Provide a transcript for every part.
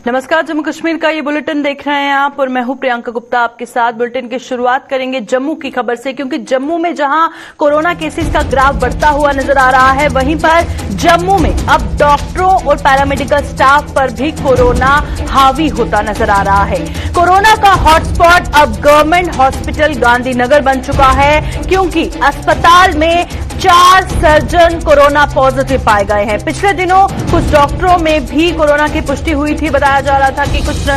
नमस्कार, जम्मू कश्मीर का ये बुलेटिन देख रहे हैं आप और मैं हूं प्रियंका गुप्ता आपके साथ। बुलेटिन की शुरुआत करेंगे जम्मू की खबर से, क्योंकि जम्मू में जहां कोरोना केसेस का ग्राफ बढ़ता हुआ नजर आ रहा है, वहीं पर जम्मू में अब डॉक्टरों और पैरामेडिकल स्टाफ पर भी कोरोना हावी होता नजर आ रहा है। कोरोना का हॉटस्पॉट अब गवर्नमेंट हॉस्पिटल गांधीनगर बन चुका है, क्योंकि अस्पताल में 4 सर्जन कोरोना पॉजिटिव पाए गए हैं। पिछले दिनों कुछ डॉक्टरों में भी कोरोना की पुष्टि हुई थी। बताया जा रहा था कि कुछ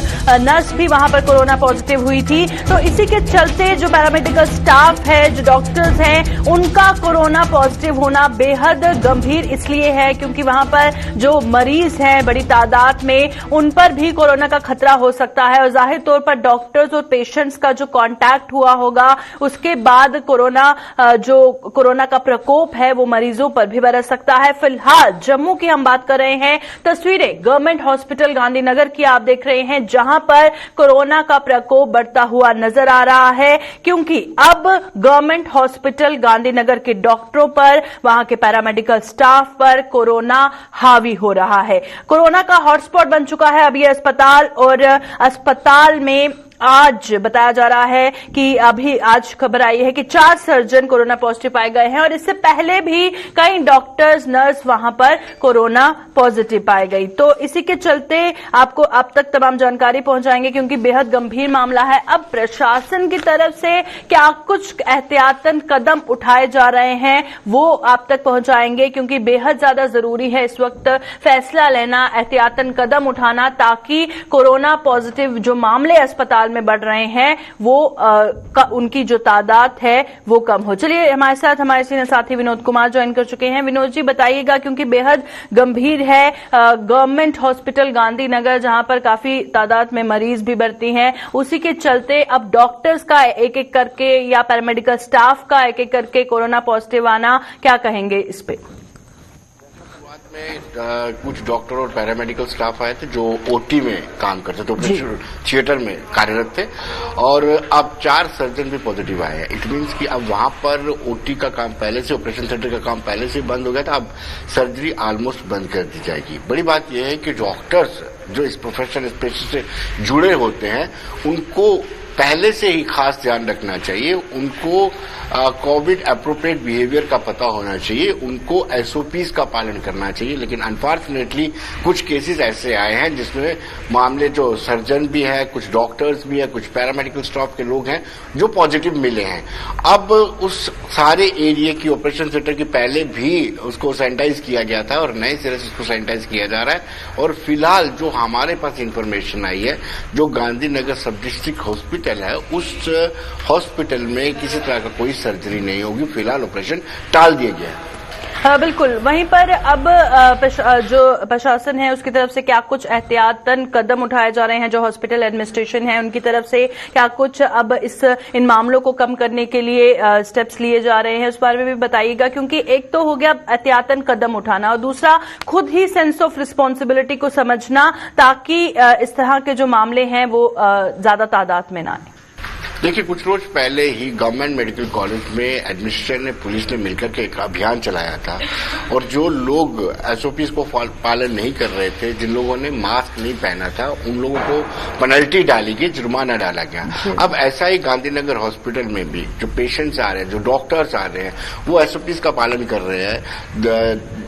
नर्स भी वहां पर कोरोना पॉजिटिव हुई थी। तो इसी के चलते जो पैरामेडिकल स्टाफ है, जो डॉक्टर्स हैं, उनका कोरोना पॉजिटिव होना बेहद गंभीर इसलिए है क्योंकि वहां पर जो मरीज हैं बड़ी तादाद में, उन पर भी कोरोना का खतरा हो सकता है और जाहिर तौर पर डॉक्टर्स और पेशेंट्स का जो कांटेक्ट हुआ होगा, उसके बाद कोरोना का प्रकोप है वो मरीजों पर भी बरस सकता है। फिलहाल जम्मू की हम बात कर रहे हैं। तस्वीरें गवर्नमेंट हॉस्पिटल गांधीनगर की आप देख रहे हैं, जहां पर कोरोना का प्रकोप बढ़ता हुआ नजर आ रहा है, क्योंकि अब गवर्नमेंट हॉस्पिटल गांधीनगर के डॉक्टरों पर, वहां के पैरामेडिकल स्टाफ पर कोरोना हावी हो रहा है। कोरोना का हॉटस्पॉट बन चुका है अब ये अस्पताल, और अस्पताल में आज बताया जा रहा है कि अभी आज खबर आई है कि 4 सर्जन कोरोना पॉजिटिव पाए गए हैं और इससे पहले भी कई डॉक्टर्स, नर्स वहां पर कोरोना पॉजिटिव पाए गई। तो इसी के चलते आपको अब तक तमाम जानकारी पहुंचाएंगे, क्योंकि बेहद गंभीर मामला है। अब प्रशासन की तरफ से क्या कुछ एहतियातन कदम उठाए जा रहे हैं वो आप तक पहुंचाएंगे, क्योंकि बेहद ज्यादा जरूरी है इस वक्त फैसला लेना, एहतियातन कदम उठाना, ताकि कोरोना पॉजिटिव जो मामले अस्पताल में बढ़ रहे हैं वो उनकी जो तादाद है वो कम हो। चलिए हमारे साथ हमारे सीनियर साथी विनोद कुमार ज्वाइन कर चुके हैं। विनोद जी, बताइएगा, क्योंकि बेहद गंभीर है गवर्नमेंट हॉस्पिटल गांधीनगर, जहां पर काफी तादाद में मरीज भी भर्ती हैं, उसी के चलते अब डॉक्टर्स का एक एक करके या पैरामेडिकल स्टाफ का एक एक करके कोरोना पॉजिटिव आना, क्या कहेंगे इस पे? में कुछ डॉक्टर और पैरामेडिकल स्टाफ आए थे जो ओटी में काम करते थे, ऑपरेशन थिएटर में कार्यरत थे, और अब 4 सर्जन भी पॉजिटिव आए हैं। इट मीन्स कि अब वहां पर ओटी का काम पहले से, ऑपरेशन थिएटर का काम पहले से बंद हो गया था, अब सर्जरी ऑलमोस्ट बंद कर दी जाएगी। बड़ी बात यह है कि डॉक्टर्स जो इस प्रोफेशन, इस पेशे से जुड़े होते हैं, उनको पहले से ही खास ध्यान रखना चाहिए। उनको कोविड एप्रोप्रिएट बिहेवियर का पता होना चाहिए, उनको एसओपीज का पालन करना चाहिए। लेकिन अनफॉर्चुनेटली कुछ केसेस ऐसे आए हैं जिसमें मामले जो सर्जन भी है, कुछ डॉक्टर्स भी है, कुछ पैरामेडिकल स्टाफ के लोग हैं जो पॉजिटिव मिले हैं। अब उस सारे एरिया की, ऑपरेशन थिएटर की पहले भी उसको सैनिटाइज किया गया था और नए सिरे से उसको सैनिटाइज किया जा रहा है। और फिलहाल जो हमारे पास इंफॉर्मेशन आई है, जो गांधीनगर सब डिस्ट्रिक्ट हॉस्पिटल है, उस हॉस्पिटल में किसी तरह का कोई सर्जरी नहीं होगी। फिलहाल ऑपरेशन टाल दिया गया है। बिल्कुल। वहीं पर अब जो प्रशासन है उसकी तरफ से क्या कुछ एहतियातन कदम उठाए जा रहे हैं? जो हॉस्पिटल एडमिनिस्ट्रेशन है उनकी तरफ से क्या कुछ अब इन मामलों को कम करने के लिए स्टेप्स लिए जा रहे हैं, उस बारे में भी बताइएगा, क्योंकि एक तो हो गया एहतियातन कदम उठाना और दूसरा खुद ही सेंस ऑफ रिस्पॉन्सिबिलिटी को समझना, ताकि इस तरह के जो मामले हैं वो ज्यादा तादाद में ना आए। देखिए, कुछ रोज पहले ही गवर्नमेंट मेडिकल कॉलेज में एडमिनिस्ट्रेशन ने, पुलिस ने मिलकर के एक अभियान चलाया था, और जो लोग एसओपीज को पालन नहीं कर रहे थे, जिन लोगों ने मास्क नहीं पहना था, उन लोगों को पेनल्टी डाली गई, जुर्माना डाला गया। अब ऐसा ही गांधीनगर हॉस्पिटल में भी जो पेशेंट्स आ रहे हैं, जो डॉक्टर्स आ रहे हैं, वो एसओपीज का पालन कर रहे हैं।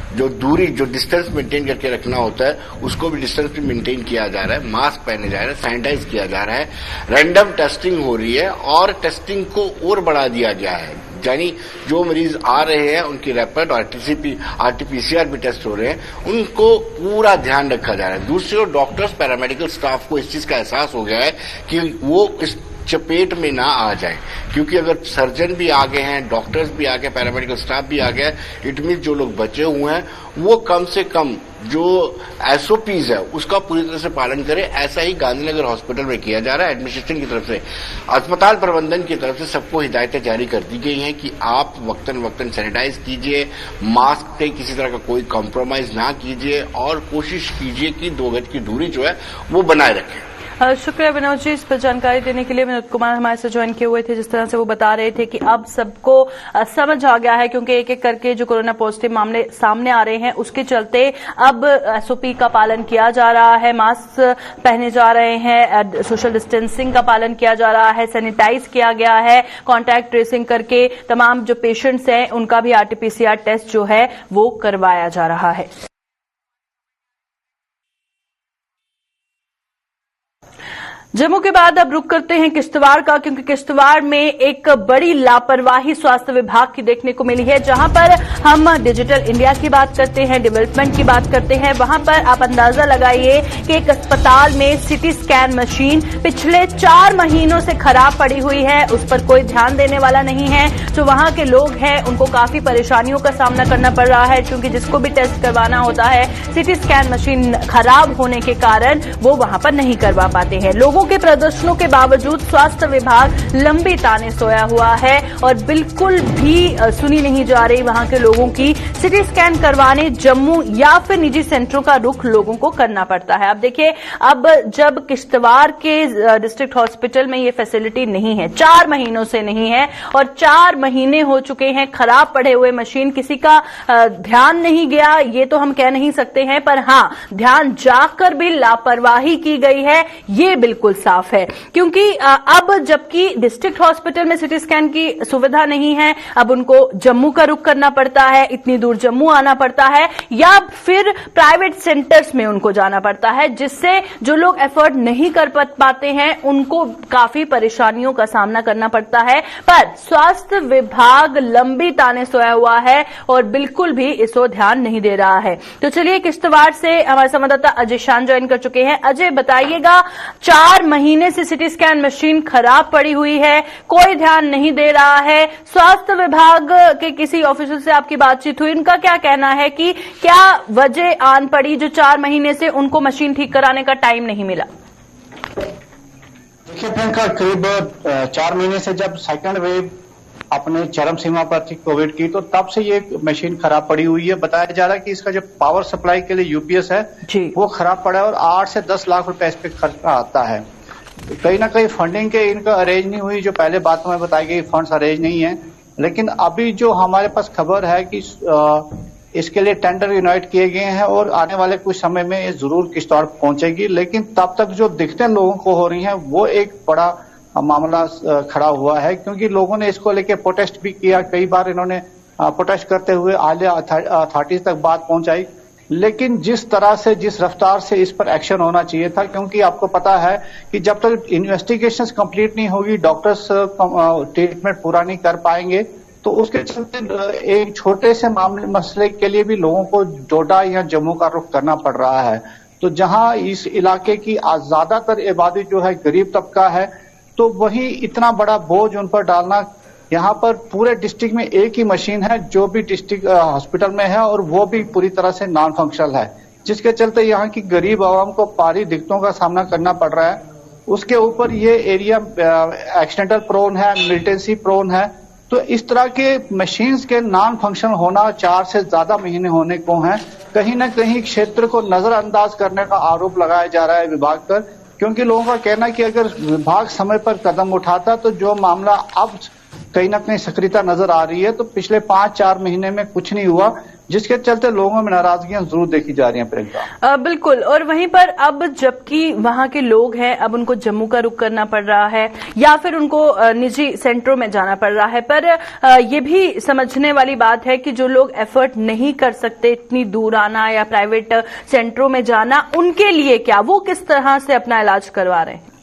जो दूरी, जो डिस्टेंस मेंटेन करके रखना होता है, उसको भी डिस्टेंस भी मेंटेन किया जा रहा है, मास्क पहने जा रहे हैं, सैनिटाइज किया जा रहा है, रैंडम टेस्टिंग हो रही है और टेस्टिंग को और बढ़ा दिया गया है। यानी जो मरीज आ रहे हैं उनकी रैपिड और आरटीपीसीआर भी टेस्ट हो रहे हैं, उनको पूरा ध्यान रखा जा रहा है। दूसरी ओर डॉक्टर्स, पैरामेडिकल स्टाफ को इस चीज का एहसास हो गया है कि वो इस चपेट में ना आ जाए, क्योंकि अगर सर्जन भी आ गए हैं, डॉक्टर्स भी आ गए, पैरामेडिकल स्टाफ भी आ गया, इट मीन जो लोग बचे हुए हैं वो कम से कम जो एसओपीज है उसका पूरी तरह से पालन करें। ऐसा ही गांधीनगर हॉस्पिटल में किया जा रहा है। एडमिनिस्ट्रेशन की तरफ से, अस्पताल प्रबंधन की तरफ से सबको हिदायतें जारी कर दी गई हैं कि आप वक्तन वक्तन सैनिटाइज कीजिए, मास्क पे किसी तरह का कोई कॉम्प्रोमाइज ना कीजिए और कोशिश कीजिए कि 2 गज की दूरी जो है वो बनाए रखें। शुक्रिया विनोद जी इस पर जानकारी देने के लिए। विनोद कुमार हमारे से ज्वाइन किए हुए थे। जिस तरह से वो बता रहे थे कि अब सबको समझ आ गया है, क्योंकि एक एक करके जो कोरोना पॉजिटिव मामले सामने आ रहे हैं उसके चलते अब एसओपी का पालन किया जा रहा है, मास्क पहने जा रहे हैं, सोशल डिस्टेंसिंग का पालन किया जा रहा है, सैनिटाइज किया गया है, कॉन्टैक्ट ट्रेसिंग करके तमाम जो पेशेंट्स हैं उनका भी आरटीपीसीआर टेस्ट जो है वो करवाया जा रहा है। जम्मू के बाद अब रुक करते हैं किश्तवाड़ का, क्योंकि किश्तवाड़ में एक बड़ी लापरवाही स्वास्थ्य विभाग की देखने को मिली है। जहां पर हम डिजिटल इंडिया की बात करते हैं, डेवलपमेंट की बात करते हैं, वहां पर आप अंदाजा लगाइए कि एक अस्पताल में सिटी स्कैन मशीन पिछले 4 महीनों से खराब पड़ी हुई है, उस पर कोई ध्यान देने वाला नहीं है। जो वहां के लोग हैं उनको काफी परेशानियों का सामना करना पड़ रहा है, क्योंकि जिसको भी टेस्ट करवाना होता है सिटी स्कैन मशीन खराब होने के कारण वो वहां पर नहीं करवा पाते हैं। लोगों के प्रदर्शनों के बावजूद स्वास्थ्य विभाग लंबी ताने सोया हुआ है और बिल्कुल भी सुनी नहीं जा रही वहां के लोगों की। सिटी स्कैन करवाने जम्मू या फिर निजी सेंटरों का रुख लोगों को करना पड़ता है। अब देखिए, अब जब किश्तवाड़ के डिस्ट्रिक्ट हॉस्पिटल में ये फैसिलिटी नहीं है, 4 महीनों से नहीं है, और 4 महीने हो चुके हैं खराब पड़े हुए मशीन, किसी का ध्यान नहीं गया ये तो हम कह नहीं सकते हैं, पर हां ध्यान जाकर भी लापरवाही की गई है ये बिल्कुल साफ है। क्योंकि अब जबकि डिस्ट्रिक्ट हॉस्पिटल में सिटी स्कैन की सुविधा नहीं है, अब उनको जम्मू का रुख करना पड़ता है, इतनी दूर जम्मू आना पड़ता है, या फिर प्राइवेट सेंटर्स में उनको जाना पड़ता है, जिससे जो लोग एफर्ट नहीं कर पाते हैं उनको काफी परेशानियों का सामना करना पड़ता है। पर स्वास्थ्य विभाग लंबी ताने सोया हुआ है और बिल्कुल भी इस ओर ध्यान नहीं दे रहा है। तो चलिए, किश्तवाड़ से हमारे संवाददाता अजय शान ज्वाइन कर चुके हैं। अजय, बताइएगा, 4 महीने से सिटी स्कैन मशीन खराब पड़ी हुई है, कोई ध्यान नहीं दे रहा है, स्वास्थ्य विभाग के किसी ऑफिसर से आपकी बातचीत हुई, उनका क्या कहना है कि क्या वजह आन पड़ी जो 4 महीने से उनको मशीन ठीक कराने का टाइम नहीं मिला? देखिए प्रियंका, करीब 4 महीने से जब सेकंड वेव अपने चरम सीमा पर थी कोविड की, तो तब से ये मशीन खराब पड़ी हुई है। बताया जा रहा है कि इसका जो पावर सप्लाई के लिए यूपीएस है वो खराब पड़ा है और 8 से 10 लाख रुपए इस पे खर्चा आता है। कहीं ना कहीं फंडिंग के इनका अरेंज नहीं हुई, जो पहले बात में बताई गई फंड्स अरेंज नहीं है। लेकिन अभी जो हमारे पास खबर है कि इसके लिए टेंडर यूनाइट किए गए हैं और आने वाले कुछ समय में ये जरूर किश्तवाड़ पहुंचेगी। लेकिन तब तक जो दिक्कतें लोगों को हो रही हैं वो एक बड़ा मामला खड़ा हुआ है, क्योंकि लोगों ने इसको लेके प्रोटेस्ट भी किया। कई बार इन्होंने प्रोटेस्ट करते हुए आलिया अथॉरिटीज तक बात पहुंचाई, लेकिन जिस तरह से, जिस रफ्तार से इस पर एक्शन होना चाहिए था, क्योंकि आपको पता है कि जब तक इन्वेस्टिगेशंस कंप्लीट नहीं होगी, डॉक्टर्स ट्रीटमेंट पूरा नहीं कर पाएंगे, तो उसके चलते एक छोटे से मसले के लिए भी लोगों को डोडा या जम्मू का रुख करना पड़ रहा है। तो जहां इस इलाके की ज्यादातर आबादी जो है गरीब तबका है, तो वही इतना बड़ा बोझ उन पर डालना। यहाँ पर पूरे डिस्ट्रिक्ट में एक ही मशीन है जो भी डिस्ट्रिक्ट हॉस्पिटल में है, और वो भी पूरी तरह से नॉन फंक्शनल है, जिसके चलते यहाँ की गरीब आवाम को भारी दिक्कतों का सामना करना पड़ रहा है। उसके ऊपर ये एरिया एक्सीडेंटल प्रोन है, मिलिटेंसी प्रोन है। तो इस तरह के मशीन्स के नॉन फंक्शनल होना 4 से ज्यादा महीने होने को हैं। कहीं न कहीं क्षेत्र को नजरअंदाज करने का आरोप लगाया जा रहा है विभाग पर, क्योंकि लोगों का कहना है कि अगर विभाग समय पर कदम उठाता तो जो मामला अब कहीं ना कहीं सक्रियता नजर आ रही है, तो पिछले 5-4 महीने में कुछ नहीं हुआ, जिसके चलते लोगों में नाराजगियां जरूर देखी जा रही हैं प्रियंका। बिल्कुल, और वहीं पर अब जबकि वहां के लोग हैं, अब उनको जम्मू का रुख करना पड़ रहा है या फिर उनको निजी सेंटरों में जाना पड़ रहा है। पर ये भी समझने वाली बात है कि जो लोग एफर्ट नहीं कर सकते इतनी दूर आना या प्राइवेट सेंटरों में जाना, उनके लिए क्या, वो किस तरह से अपना इलाज करवा रहे हैं?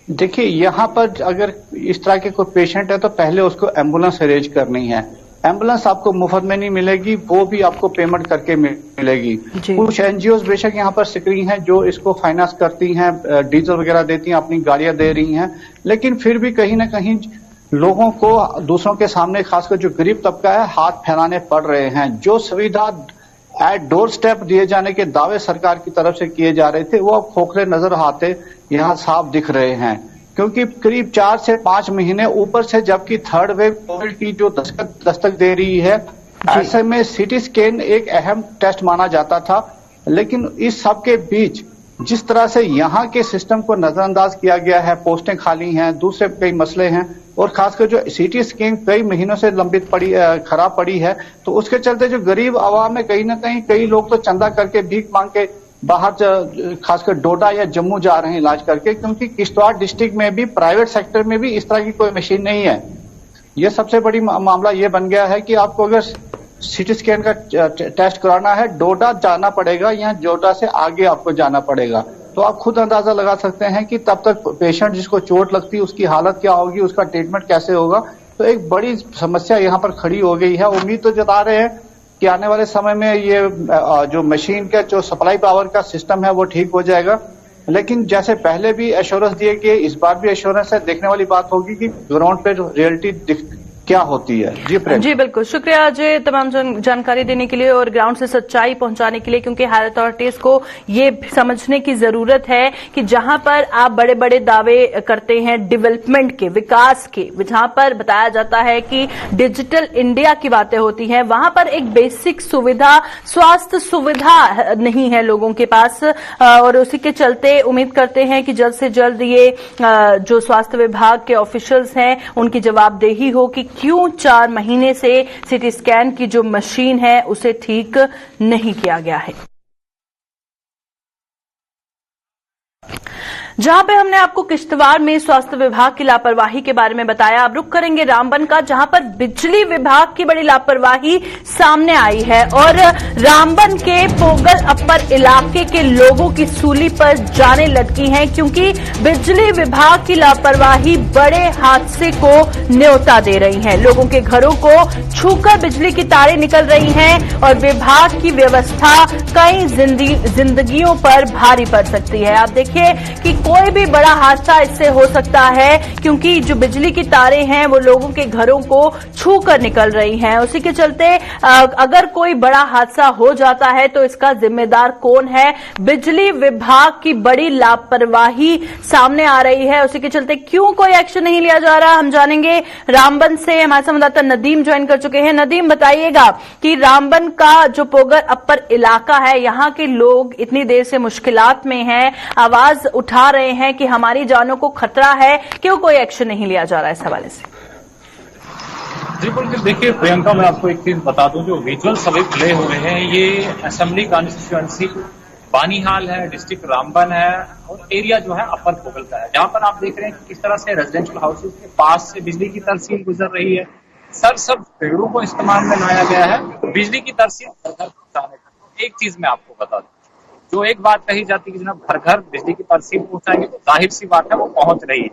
देखिए, यहाँ पर अगर इस तरह के कोई पेशेंट है तो पहले उसको एम्बुलेंस अरेंज करनी है। एम्बुलेंस आपको मुफ्त में नहीं मिलेगी, वो भी आपको पेमेंट करके मिलेगी। कुछ एनजीओ बेशक यहाँ पर सक्रिय हैं जो इसको फाइनेंस करती हैं, डीजल वगैरह देती हैं, अपनी गाड़ियां दे रही हैं, लेकिन फिर भी कहीं ना कहीं लोगों को दूसरों के सामने, खासकर जो गरीब तबका है, हाथ फैलाने पड़ रहे हैं। जो सुविधा एट डोर स्टेप दिए जाने के दावे सरकार की तरफ से किए जा रहे थे, वो अब खोखले नजर आते यहाँ साफ दिख रहे हैं। क्योंकि करीब 4 से 5 महीने ऊपर से जबकि थर्ड वेव कोविड की जो दस्तक दे रही है, ऐसे में सिटी स्कैन एक अहम टेस्ट माना जाता था। लेकिन इस सब के बीच जिस तरह से यहाँ के सिस्टम को नजरअंदाज किया गया है, पोस्टें खाली हैं, दूसरे कई मसले हैं, और खासकर जो सीटी स्कैन कई महीनों से लंबित पड़ी खराब पड़ी है, तो उसके चलते जो गरीब आवाम है कहीं ना कहीं कई लोग तो चंदा करके भीख मांग के बाहर खासकर डोडा या जम्मू जा रहे हैं इलाज करके, क्योंकि किश्तवाड़ डिस्ट्रिक्ट में भी प्राइवेट सेक्टर में भी इस तरह की कोई मशीन नहीं है। ये सबसे बड़ी मामला ये बन गया है कि आपको अगर सीटी स्कैन का टेस्ट कराना है डोडा जाना पड़ेगा या डोडा से आगे आपको जाना पड़ेगा। तो आप खुद अंदाजा लगा सकते हैं कि तब तक पेशेंट जिसको चोट लगती है उसकी हालत क्या होगी, उसका ट्रीटमेंट कैसे होगा। तो एक बड़ी समस्या यहाँ पर खड़ी हो गई है। उम्मीद तो जता रहे हैं कि आने वाले समय में ये जो मशीन का जो सप्लाई पावर का सिस्टम है वो ठीक हो जाएगा, लेकिन जैसे पहले भी एश्योरेंस दिए गए इस बार भी एश्योरेंस है। देखने वाली बात होगी कि ग्राउंड पे रियलिटी क्या होती है। जी बिल्कुल, शुक्रिया अजय तमाम जानकारी देने के लिए और ग्राउंड से सच्चाई पहुंचाने के लिए, क्योंकि हायर अथॉरिटीज को ये समझने की जरूरत है कि जहां पर आप बड़े बड़े दावे करते हैं डेवलपमेंट के, विकास के, जहां पर बताया जाता है कि डिजिटल इंडिया की बातें होती हैं, वहां पर एक बेसिक सुविधा, स्वास्थ्य सुविधा नहीं है लोगों के पास। और उसी के चलते उम्मीद करते हैं कि जल्द से जल्द ये जो स्वास्थ्य विभाग के ऑफिशियल्स हैं उनकी जवाबदेही हो कि क्यों 4 महीने से सीटी स्कैन की जो मशीन है उसे ठीक नहीं किया गया है। जहां पे हमने आपको किश्तवाड़ में स्वास्थ्य विभाग की लापरवाही के बारे में बताया, अब रुख करेंगे रामबन का, जहां पर बिजली विभाग की बड़ी लापरवाही सामने आई है और रामबन के पोगल अपर इलाके के लोगों की सूली पर जाने लटकी हैं, क्योंकि बिजली विभाग की लापरवाही बड़े हादसे को न्योता दे रही है। लोगों के घरों को छूकर बिजली की तारें निकल रही हैं और विभाग की व्यवस्था कई जिंदगियों पर भारी पड़ सकती है। आप देखिए कि कोई भी बड़ा हादसा इससे हो सकता है, क्योंकि जो बिजली की तारें हैं वो लोगों के घरों को छूकर निकल रही हैं। उसी के चलते अगर कोई बड़ा हादसा हो जाता है तो इसका जिम्मेदार कौन है? बिजली विभाग की बड़ी लापरवाही सामने आ रही है। उसी के चलते क्यों कोई एक्शन नहीं लिया जा रहा, हम जानेंगे। रामबन से हमारे संवाददाता नदीम ज्वाइन कर चुके हैं। नदीम, बताइएगा कि रामबन का जो पोगर अपर इलाका है, यहाँ के लोग इतनी देर से मुश्किलात में हैं, आवाज उठा रहे हैं कि हमारी जानों को खतरा है, क्यों कोई एक्शन नहीं लिया जा रहा है इस हवाले से? जी बिल्कुल, देखिए प्रियंका, मैं आपको एक चीज बता दूं, जो विजुअल सभी प्ले हुए हैं ये असेंबली कॉन्स्टिट्यूएंसी बानीहाल है, डिस्ट्रिक्ट रामबन है और एरिया जो है अपर पोगल का है, जहां पर आप देख रहे हैं कि किस तरह से रेजिडेंशियल हाउसेज के पास से बिजली की तरसील गुजर रही है। सब पेड़ों को इस्तेमाल में लाया गया है बिजली की तरसील घर घर पहुंचाने का। एक चीज मैं आपको बता दूं, जो एक बात कही जाती है कि जनाब घर घर बिजली की तरसील पहुंचाएंगे, तो जाहिर सी बात है वो पहुंच रही है।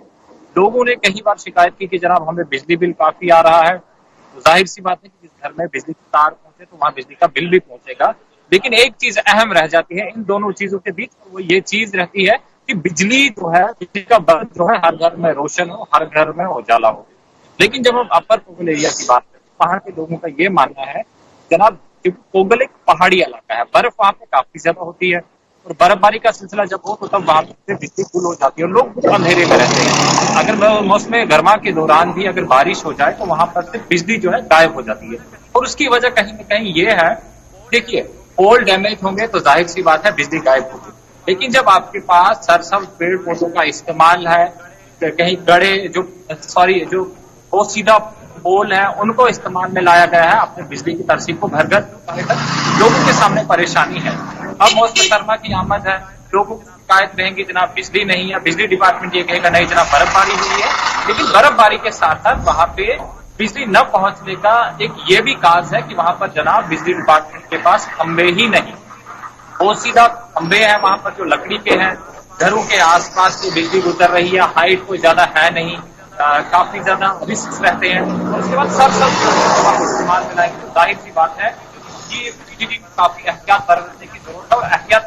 लोगों ने कई बार शिकायत की कि जनाब हमें बिजली बिल काफी आ रहा है, तो जाहिर सी बात है कि जिस घर में बिजली की तार पहुंचे तो वहां बिजली का बिल भी पहुंचेगा। लेकिन एक चीज अहम रह जाती है इन दोनों चीजों के बीच, वो ये चीज रहती है कि बिजली जो है, बिजली का बल्ब जो है हर घर में रोशन हो, हर घर में उजाला हो। लेकिन जब हम अपर पोगल एरिया की बात करें, वहां के लोगों का ये मानना है जनाब, क्योंकि पोगल एक पहाड़ी इलाका है, बर्फ वहां पे काफी ज्यादा होती है और बर्फबारी का सिलसिला जब हो तो तब वहां पे बिजली गुल हो जाती है और लोग अंधेरे में रहते हैं। अगर मौसम गर्मा के दौरान भी अगर बारिश हो जाए तो वहां पर से बिजली जो है गायब हो जाती है और उसकी वजह कहीं ना कहीं ये है, देखिए पोल डैमेज होंगे तो जाहिर सी बात है बिजली गायब होगी। लेकिन जब आपके पास सरसब्ज पेड़ पौधों का इस्तेमाल है, कहीं गड़े जो सीधा पोल है उनको इस्तेमाल में लाया गया है अपने बिजली की तरसील को घर घर पहुंचाने तक, लोगों के सामने परेशानी है। अब मौसम सरमा की आमद है, लोगों की शिकायत रहेंगी जनाब बिजली नहीं है, बिजली डिपार्टमेंट ये कहेगा नहीं जनाब बर्फबारी हुई है। लेकिन बर्फबारी के साथ साथ वहां पे बिजली न पहुंचने का एक ये भी काज है कि वहां पर जनाब बिजली डिपार्टमेंट के पास खंबे ही नहीं, वो सीधा खंबे हैं वहां पर जो लकड़ी के हैं, घरों के आसपास से बिजली गुजर रही है, हाइट कोई ज्यादा है नहीं, काफी ज्यादा रिस्क रहते हैं। और उसके बाद सब इस्तेमाल में लाएंगे तो जाहिर सी बात है कि बिजली को काफी एहतियात बरतने की जरूरत है और एहतियात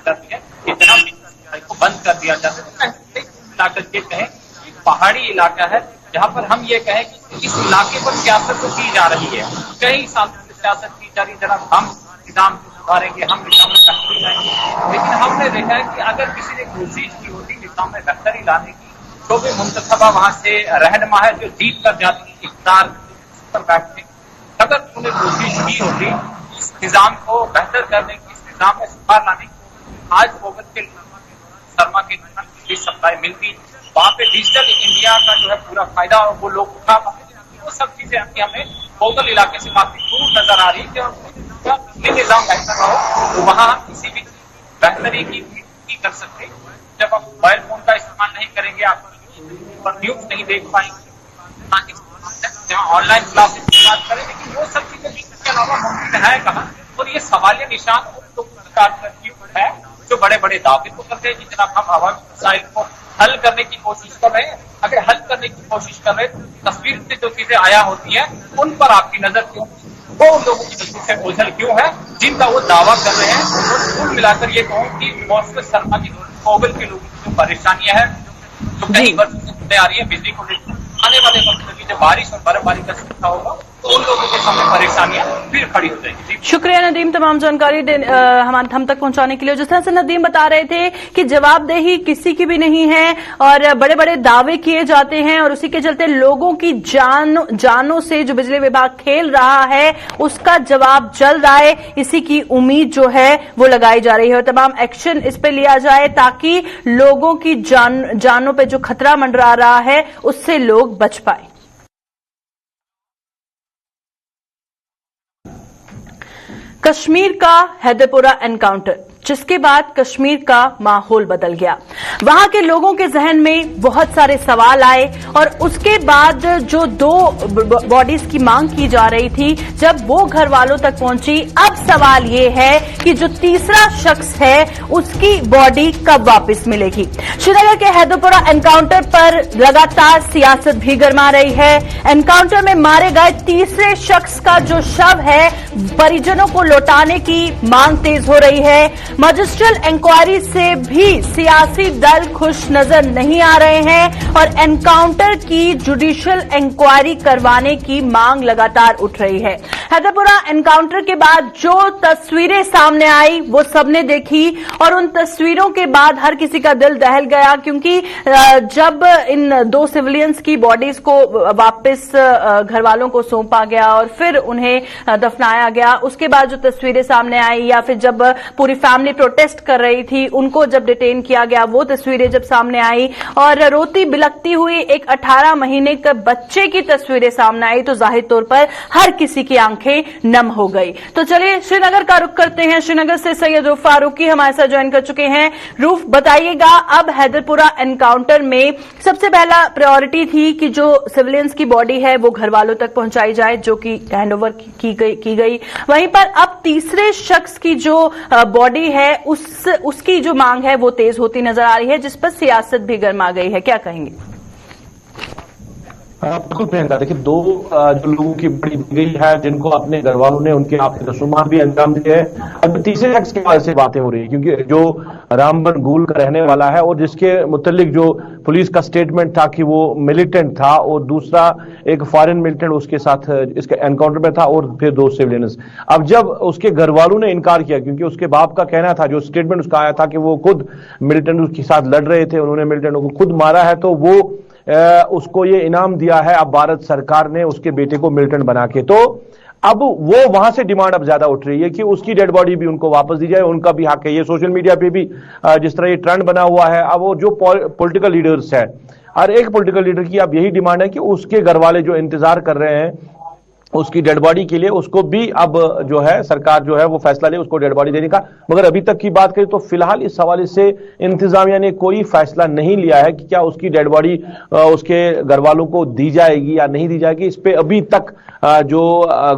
जाती है कि जनाब को बंद कर दिया जाता है। मिला करके कहें कि पहाड़ी इलाका है जहां पर हम ये कहें कि इस इलाके पर सियासत तो की जा रही है, कई सालों से सियासत की जा रही है, जनाब हम निजाम को सुधारेंगे, हम निजाम में बेहतरी लाएंगे। लेकिन हमने देखा है कि अगर किसी ने कोशिश की होती निजाम में बेहतरी लाने की, तो भी मुंतखबा वहां से रहनुमा है जो जीत कर जाती है इख्तियार पर बैठने, अगर उन्होंने कोशिश की होती इस निजाम को बेहतर करने की, इस निजाम में सुधार लाने की, आज कोविड के शर्मा के बिजली सप्लाई मिलती, वहाँ पे डिजिटल इंडिया का जो है पूरा फायदा वो लोग उठा पाते, वो सब चीजें हमें कोतल इलाके से काफी दूर नजर आ रही है कि बिजली निजाम ऐसा ना हो तो वहाँ हम किसी भी बेहतरी की कर सकते। जब आप मोबाइल फोन का इस्तेमाल नहीं करेंगे, आप न्यूज नहीं देख पाएंगे, जहाँ ऑनलाइन क्लासेस की बात करें, लेकिन वो सब चीजें के अलावा मुमकिन है कहाँ। और ये सवालिया निशान तो सरकार है जो बड़े बड़े दावे तो करते हैं कि जनाब हम आवामी मसाइल को हल करने की कोशिश कर रहे हैं। अगर हल करने की कोशिश कर रहे हैं तो तस्वीर से जो चीजें आया होती है उन पर आपकी नजर क्यों, वो उन लोगों की नजर से ओझल क्यों है जिनका वो दावा कर रहे हैं। और कुल मिलाकर ये कहूँ कि मौसम शर्मा की कोविड के लोगों की जो परेशानियां है जो कई वर्षों से चलते आ रही है, बिजली को आने वाले वक्त में जब बारिश और बर्फबारी का सूखा होगा तो उन लोगों के सामने परेशानियां फिर खड़ी हो जाएगी। शुक्रिया नदीम तमाम जानकारी हम तक पहुंचाने के लिए। जिस तरह से नदीम बता रहे थे कि जवाबदेही किसी की भी नहीं है और बड़े बड़े दावे किए जाते हैं और उसी के चलते लोगों की जानों से जो बिजली विभाग खेल रहा है उसका जवाब जल्द आए, इसी की उम्मीद जो है वो लगाई जा रही है और तमाम एक्शन इस पे लिया जाए ताकि लोगों की जानों पे जो खतरा मंडरा रहा है उससे लोग बच पाए। कश्मीर का हैदरपुरा एनकाउंटर, जिसके बाद कश्मीर का माहौल बदल गया। वहां के लोगों के जहन में बहुत सारे सवाल आए और उसके बाद जो 2 बॉडीज की मांग की जा रही थी जब वो घर वालों तक पहुंची, अब सवाल ये है कि जो तीसरा शख्स है उसकी बॉडी कब वापस मिलेगी। श्रीनगर के हैदरपुरा एनकाउंटर पर लगातार सियासत भी गरमा रही है। एनकाउंटर में मारे गए तीसरे शख्स का जो शव है परिजनों को लौटाने की मांग तेज हो रही है। मजिस्ट्रियल इंक्वायरी से भी सियासी दल खुश नजर नहीं आ रहे हैं और एनकाउंटर की जुडिशियल इंक्वायरी करवाने की मांग लगातार उठ रही है। हैदरपुरा एनकाउंटर के बाद जो तस्वीरें सामने आई वो सबने देखी और उन तस्वीरों के बाद हर किसी का दिल दहल गया, क्योंकि जब इन 2 सिविलियंस की बॉडीज को वापस घर वालों को सौंपा गया और फिर उन्हें दफनाया गया, उसके बाद जो तस्वीरें सामने आई या फिर जब पूरी फैमिली प्रोटेस्ट कर रही थी उनको जब डिटेन किया गया वो तस्वीरें जब सामने आई और रोती बिलखती हुई एक 18 महीने के बच्चे की तस्वीरें सामने आई तो जाहिर तौर पर हर किसी की आंखें नम हो गई। तो चलिए श्रीनगर का रुख करते हैं। श्रीनगर से सैयद रूफ फारूकी हमारे साथ ज्वाइन कर चुके हैं। रूफ, बताइएगा, अब हैदरपुरा एनकाउंटर में सबसे पहला प्रायोरिटी थी कि जो सिविलियंस की बॉडी है वो घर वालों तक पहुंचाई जाए, जो कि हैंडओवर की गई। वहीं पर अब तीसरे शख्स की जो बॉडी है उसकी जो मांग है वो तेज होती नजर आ रही है, जिस पर सियासत भी गर्मा गई है। क्या कहेंगे? बिल्कुल प्रियंका, देखिए 2 जो लोगों की बड़ी गई है जिनको अपने घर वालों ने उनके आपके रसूमात भी अंजाम दिए हैं। अब तीसरे शख्स की वजह से बातें हो रही है क्योंकि जो रामबन गूल का रहने वाला है और जिसके मुतालिक जो पुलिस का स्टेटमेंट था कि वो मिलिटेंट था और दूसरा एक फॉरेन मिलिटेंट उसके साथ इसके एनकाउंटर में था और फिर 2 सिविलियंस। अब जब उसके घर वालों ने इनकार किया क्योंकि उसके बाप का कहना था, जो स्टेटमेंट उसका आया था कि वो खुद मिलिटेंट उसके साथ लड़ रहे थे, उन्होंने मिलिटेंटों को खुद मारा है, तो वो उसको ये इनाम दिया है अब भारत सरकार ने उसके बेटे को मिलिटेंट बना के। तो अब वो वहां से डिमांड अब ज्यादा उठ रही है कि उसकी डेड बॉडी भी उनको वापस दी जाए, उनका भी हक है। ये सोशल मीडिया पे भी जिस तरह ये ट्रेंड बना हुआ है, अब वो जो पॉलिटिकल लीडर्स है, हर एक पॉलिटिकल लीडर की अब यही डिमांड है कि उसके घर वाले जो इंतजार कर रहे हैं उसकी डेड बॉडी के लिए, उसको भी अब जो है सरकार जो है वो फैसला ले उसको डेड बॉडी देने का। मगर अभी तक की बात करें तो फिलहाल इस हवाले से इंतजामिया ने कोई फैसला नहीं लिया है कि क्या उसकी डेड बॉडी उसके घर वालों को दी जाएगी या नहीं दी जाएगी। इस पे अभी तक जो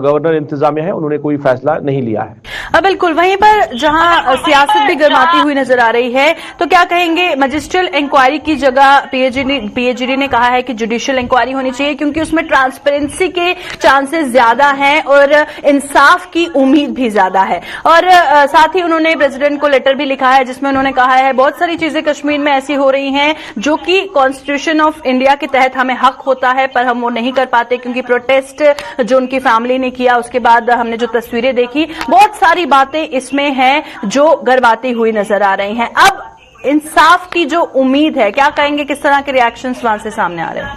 गवर्नर इंतजामिया है उन्होंने कोई फैसला नहीं लिया है। बिल्कुल, वहीं पर जहां सियासत भी गर्माती हुई नजर आ रही है, तो क्या कहेंगे, मजिस्ट्रियल इंक्वायरी की जगह पीएचडी ने कहा है कि जुडिशियल इंक्वायरी होनी चाहिए क्योंकि उसमें ट्रांसपेरेंसी के चांसेस ज्यादा हैं और इंसाफ की उम्मीद भी ज्यादा है। और साथ ही उन्होंने प्रेसिडेंट को लेटर भी लिखा है जिसमें उन्होंने कहा है बहुत सारी चीजें कश्मीर में ऐसी हो रही हैं जो कि कॉन्स्टिट्यूशन ऑफ इंडिया के तहत हमें हक होता है पर हम वो नहीं कर पाते क्योंकि प्रोटेस्ट जो उनकी फैमिली ने किया उसके बाद हमने जो तस्वीरें देखी, बहुत सारी बातें इसमें हैं जो गर्माती हुई नजर आ रही हैं। अब इंसाफ की जो उम्मीद है, क्या कहेंगे, किस तरह के रिएक्शंस वहां से सामने आ रहे हैं?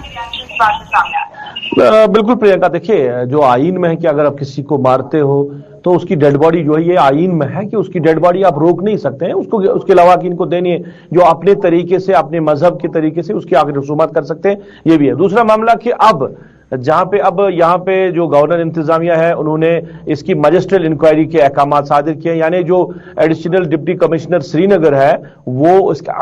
बिल्कुल प्रियंका, देखिए जो आईन में है कि अगर आप किसी को मारते हो तो उसकी डेड बॉडी जो है, ये आईन में है कि उसकी डेड बॉडी आप रोक नहीं सकते हैं, उसको उसके अलावा कि इनको देनी है जो अपने तरीके से, अपने मजहब के तरीके से उसकी आगे रसूमात कर सकते हैं, ये भी है। दूसरा मामला कि अब जहां पे अब यहाँ पे जो गवर्नर इंतजामिया है उन्होंने इसकी मजिस्ट्रियल इंक्वायरी के अहकाम सादिर किए, यानी जो एडिशनल डिप्टी कमिश्नर श्रीनगर है वो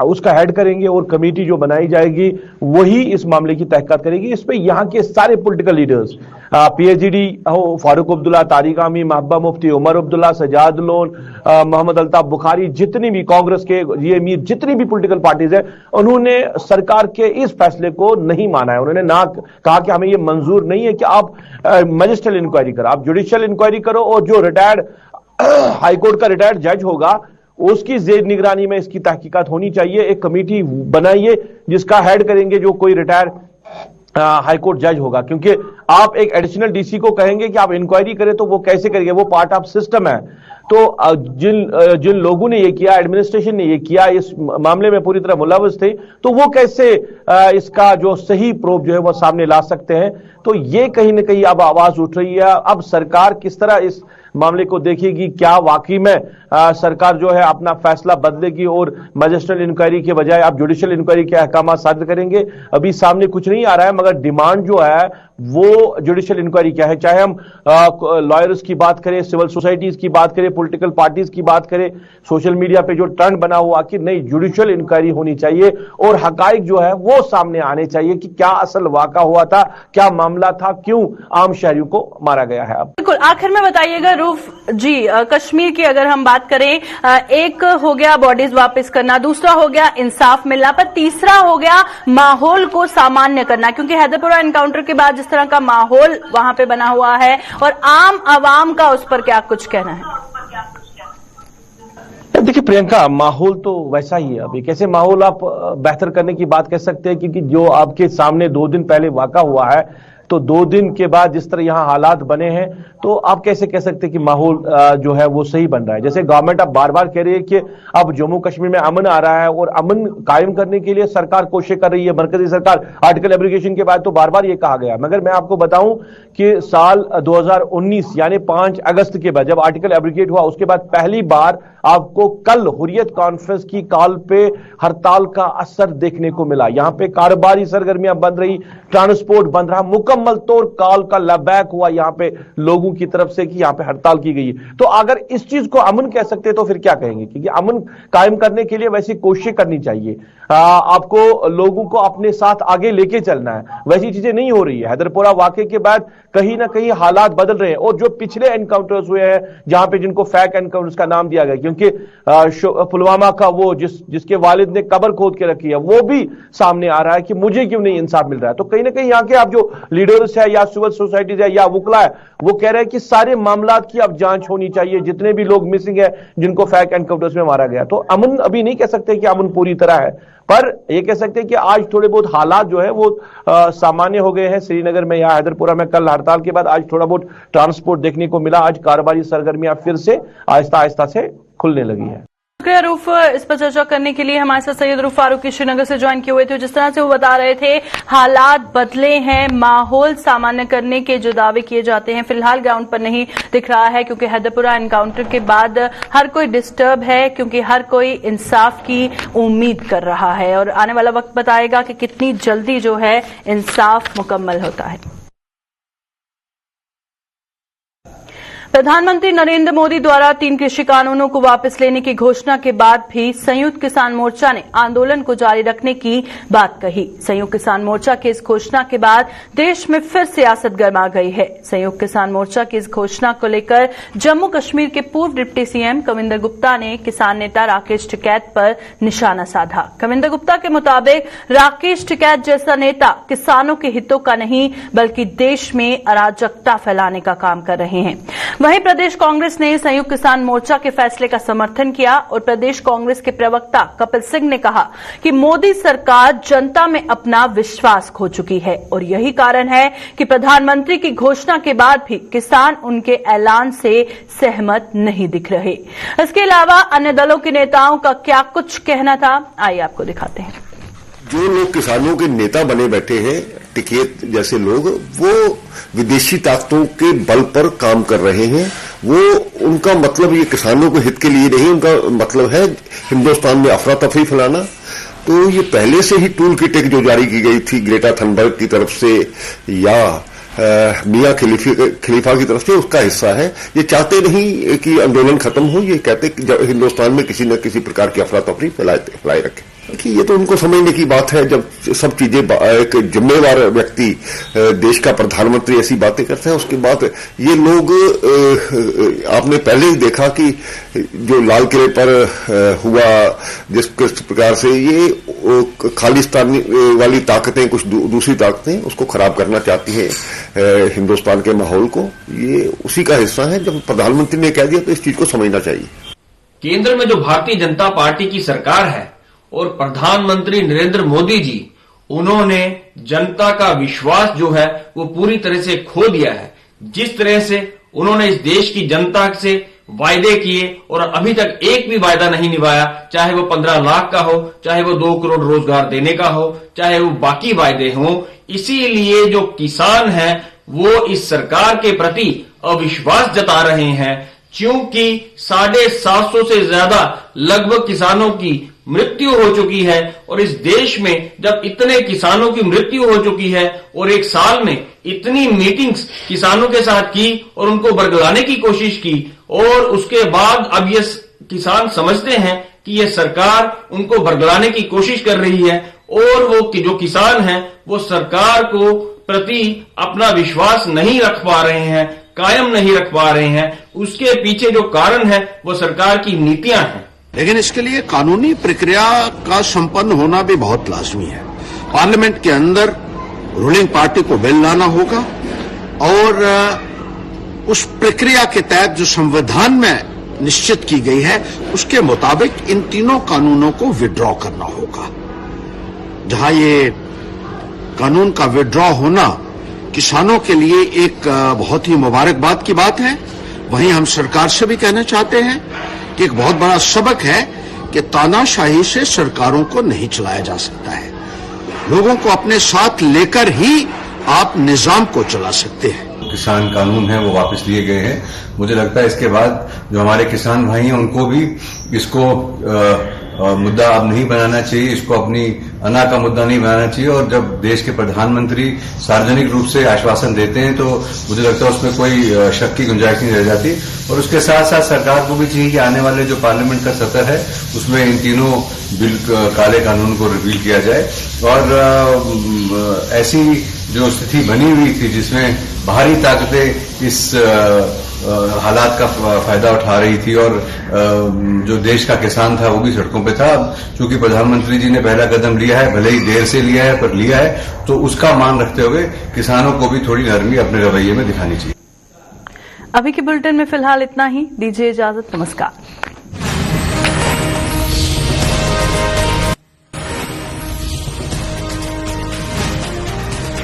उसका हेड करेंगे और कमेटी जो बनाई जाएगी वही इस मामले की तहकीकात करेगी। इस पे यहाँ के सारे पॉलिटिकल लीडर्स, पीएचडी हो, फारूक अब्दुल्ला, तारिक आमी, महबूबा मुफ्ती, उमर अब्दुल्ला, सजाद लोन, मोहम्मद अल्ताफ बुखारी, जितनी भी कांग्रेस के ये मीर, जितनी भी पॉलिटिकल पार्टीज है, उन्होंने सरकार के इस फैसले को नहीं माना है। उन्होंने ना कहा कि हमें ये मंजूर नहीं है कि आप मजिस्ट्रियल इंक्वायरी करो, आप जुडिशियल इंक्वायरी करो और जो रिटायर्ड हाईकोर्ट का रिटायर्ड जज होगा उसकी जेर निगरानी में इसकी तहकीकात होनी चाहिए। एक कमेटी बनाइए जिसका हेड करेंगे जो कोई रिटायर्ड हाईकोर्ट जज होगा, क्योंकि आप एक एडिशनल डीसी को कहेंगे कि आप इंक्वायरी करें तो वो कैसे करेंगे, वो पार्ट ऑफ सिस्टम है। तो जिन लोगों ने ये किया, एडमिनिस्ट्रेशन ने ये किया, इस मामले में पूरी तरह मुलव्वस थे, तो वो कैसे इसका जो सही प्रूफ जो है वो सामने ला सकते हैं। तो ये कहीं ना कहीं अब आवाज उठ रही है। अब सरकार किस तरह इस मामले को देखेगी, क्या वाकई में सरकार जो है अपना फैसला बदलेगी और मजिस्ट्रियल इंक्वायरी के बजाय आप जुडिशियल इंक्वायरी के अहकाम सादिर करेंगे, अभी सामने कुछ नहीं आ रहा है। मगर डिमांड जो है वो जुडिशियल इंक्वायरी क्या है, चाहे हम लॉयर्स की बात करें, सिविल सोसाइटीज की बात करें, पॉलिटिकल पार्टीज की बात करें, सोशल मीडिया पे जो ट्रेंड बना हुआ कि नहीं जुडिशियल इंक्वायरी होनी चाहिए और हकाइक जो है वो सामने आने चाहिए कि क्या असल वाक़ा हुआ था, क्या मामला था, क्यों आम शहरियों को मारा गया है। अब बिल्कुल आखिर में बताइएगा रूफ जी, कश्मीर की अगर हम बात करें, एक हो गया बॉडीज वापस करना, दूसरा हो गया इंसाफ मिलना, पर तीसरा हो गया माहौल को सामान्य करना, क्योंकि हैदरपुरा एनकाउंटर के बाद जिस तरह का माहौल वहां पे बना हुआ है और आम आवाम का उस पर क्या कुछ कहना है। देखिए प्रियंका, माहौल तो वैसा ही है। अभी कैसे माहौल आप बेहतर करने की बात कह सकते हैं, क्योंकि जो आपके सामने 2 दिन पहले वाक़ा हुआ है, तो 2 दिन के बाद जिस तरह यहां हालात बने हैं, तो आप कैसे कह सकते हैं कि माहौल जो है वो सही बन रहा है। जैसे गवर्नमेंट अब बार बार कह रही है कि अब जम्मू कश्मीर में अमन आ रहा है और अमन कायम करने के लिए सरकार कोशिश कर रही है, मरकजी सरकार। आर्टिकल एब्रीगेशन के बाद तो बार बार ये कहा गया, मगर मैं आपको बताऊं कि साल 2019 यानी 5 अगस्त के बाद जब आर्टिकल एब्रीगेट हुआ, उसके बाद पहली बार आपको कल हुर्रियत कॉन्फ्रेंस की कॉल पे हड़ताल का असर देखने को मिला। यहां पे कारोबारी सरगर्मियां बंद रही, ट्रांसपोर्ट बंद रहा, मुकम्मल तौर कॉल का लबैक हुआ यहां पे लोगों की तरफ से कि यहां पे हड़ताल की गई है। तो अगर इस चीज को अमन कह सकते हैं तो फिर क्या कहेंगे, क्योंकि अमन कायम करने के लिए वैसी कोशिश करनी चाहिए। आपको लोगों को अपने साथ आगे लेके चलना है, वैसी चीजें नहीं हो रही है। हैदरपुरा वाकये के बाद कहीं ना कहीं हालात बदल रहे हैं और जो पिछले एनकाउंटर्स हुए हैं जहां पे जिनको फैक एनकाउंटर्स का नाम दिया गया, क्योंकि पुलवामा का वो जिसके वालिद ने कब्र खोद के रखी है, वो भी सामने आ रहा है कि मुझे क्यों नहीं इंसाफ मिल रहा है। तो कहीं ना कहीं यहाँ के आप जो लीडर्स है या सिविल सोसाइटीज है या वुकला है, वो कह रहे हैं कि सारे मामला की अब जांच होनी चाहिए, जितने भी लोग मिसिंग है जिनको फैक एनकाउंटर्स में मारा गया। तो अमन अभी नहीं कह सकते कि अमन पूरी तरह है, पर ये कह सकते हैं कि आज थोड़े बहुत हालात जो है वो सामान्य हो गए हैं श्रीनगर में या हैदरपुरा में। कल हड़ताल के बाद आज थोड़ा बहुत ट्रांसपोर्ट देखने को मिला, आज कारोबारी सरगर्मियां फिर से आहिस्ता आहिस्ता से खुलने लगी है। शुक्रिया रूफ, इस पर चर्चा करने के लिए हमारे साथ सैयद रूफ फारूकी श्रीनगर से ज्वाइन किए हुए थे। जिस तरह से वो बता रहे थे हालात बदले हैं, माहौल सामान्य करने के जो दावे किए जाते हैं फिलहाल ग्राउंड पर नहीं दिख रहा है, क्योंकि हैदरपुरा एनकाउंटर के बाद हर कोई डिस्टर्ब है, क्योंकि हर कोई इंसाफ की उम्मीद कर रहा है और आने वाला वक्त बताएगा कि कितनी जल्दी जो है इंसाफ मुकम्मल होता है। प्रधानमंत्री नरेंद्र मोदी द्वारा 3 कृषि कानूनों को वापस लेने की घोषणा के बाद भी संयुक्त किसान मोर्चा ने आंदोलन को जारी रखने की बात कही। संयुक्त किसान मोर्चा की इस घोषणा के बाद देश में फिर सियासत गर्मा गई है। संयुक्त किसान मोर्चा की इस घोषणा को लेकर जम्मू कश्मीर के पूर्व डिप्टी सीएम कविंदर गुप्ता ने किसान नेता राकेश टिकैत पर निशाना साधा। कविंदर गुप्ता के मुताबिक राकेश टिकैत जैसा नेता किसानों के हितों का नहीं बल्कि देश में अराजकता फैलाने का काम कर रहे हैं। वहीं प्रदेश कांग्रेस ने संयुक्त किसान मोर्चा के फैसले का समर्थन किया और प्रदेश कांग्रेस के प्रवक्ता कपिल सिंह ने कहा कि मोदी सरकार जनता में अपना विश्वास खो चुकी है और यही कारण है कि प्रधानमंत्री की घोषणा के बाद भी किसान उनके ऐलान से सहमत नहीं दिख रहे। इसके अलावा अन्य दलों के नेताओं का क्या कुछ कहना था, आइए आपको दिखाते हैं। जो लोग किसानों के नेता बने बैठे हैं टिकैत जैसे लोग वो विदेशी ताकतों के बल पर काम कर रहे हैं। वो उनका मतलब ये किसानों के हित के लिए नहीं, उनका मतलब है हिंदुस्तान में अफरा तफरी फैलाना। तो ये पहले से ही टूल किट जो जारी की गई थी ग्रेटा थनबर्ग की तरफ से या मियां खलीफा की तरफ से, उसका हिस्सा है। ये चाहते नहीं कि आंदोलन खत्म हो, ये कहते कि हिंदुस्तान में किसी न किसी प्रकार की अफरा तफरी फैलाए रखे। कि ये तो उनको समझने की बात है, जब सब चीजें एक जिम्मेवार व्यक्ति देश का प्रधानमंत्री ऐसी बातें करते हैं, उसके बाद ये लोग आपने पहले ही देखा कि जो लाल किले पर हुआ, जिस प्रकार से ये खालिस्तान वाली ताकतें, कुछ दूसरी ताकतें उसको खराब करना चाहती हैं हिंदुस्तान के माहौल को, ये उसी का हिस्सा है। जब प्रधानमंत्री ने कह दिया तो इस चीज को समझना चाहिए। केंद्र में जो भारतीय जनता पार्टी की सरकार है और प्रधानमंत्री नरेंद्र मोदी जी, उन्होंने जनता का विश्वास जो है वो पूरी तरह से खो दिया है। जिस तरह से उन्होंने इस देश की जनता से वायदे किए और अभी तक एक भी वायदा नहीं निभाया, चाहे वो 15 लाख का हो, चाहे वो 2 करोड़ रोजगार देने का हो, चाहे वो बाकी वायदे हों। इसीलिए जो किसान हैं वो इस सरकार के प्रति अविश्वास जता रहे हैं, क्योंकि 750 से ज्यादा लगभग किसानों की मृत्यु हो चुकी है। और इस देश में जब इतने किसानों की मृत्यु हो चुकी है और एक साल में इतनी मीटिंग्स किसानों के साथ की और उनको बरगलाने की कोशिश की, और उसके बाद अब ये किसान समझते हैं कि ये सरकार उनको बरगलाने की कोशिश कर रही है, और वो जो किसान हैं वो सरकार को प्रति अपना विश्वास नहीं रख पा रहे हैं, कायम नहीं रख पा रहे हैं। उसके पीछे जो कारण है वो सरकार की नीतियां हैं। लेकिन इसके लिए कानूनी प्रक्रिया का संपन्न होना भी बहुत लाजमी है। पार्लियामेंट के अंदर रूलिंग पार्टी को बिल लाना होगा और उस प्रक्रिया के तहत जो संविधान में निश्चित की गई है उसके मुताबिक इन तीनों कानूनों को विड्रॉ करना होगा। जहां ये कानून का विड्रॉ होना किसानों के लिए एक बहुत ही मुबारकबाद की बात है, वहीं हम सरकार से भी कहना चाहते हैं कि एक बहुत बड़ा सबक है कि तानाशाही से सरकारों को नहीं चलाया जा सकता है। लोगों को अपने साथ लेकर ही आप निजाम को चला सकते हैं। किसान कानून है वो वापस लिए गए हैं। मुझे लगता है इसके बाद जो हमारे किसान भाई हैं उनको भी इसको मुद्दा अब नहीं बनाना चाहिए, इसको अपनी अना का मुद्दा नहीं बनाना चाहिए। और जब देश के प्रधानमंत्री सार्वजनिक रूप से आश्वासन देते हैं तो मुझे लगता है उसमें कोई शक की गुंजाइश नहीं रह जाती। और उसके साथ साथ सरकार को भी चाहिए कि आने वाले जो पार्लियामेंट का सत्र है उसमें इन तीनों बिल काले कानून को रिवील किया जाए। और ऐसी जो स्थिति बनी हुई थी जिसमें बाहरी ताकतें इस हालात का फायदा उठा रही थी और जो देश का किसान था वो भी सड़कों पे था, चूंकि प्रधानमंत्री जी ने पहला कदम लिया है, भले ही देर से लिया है पर लिया है, तो उसका मान रखते हुए किसानों को भी थोड़ी नरमी अपने रवैये में दिखानी चाहिए। अभी के बुलेटिन में फिलहाल इतना ही। दीजिए इजाजत, नमस्कार।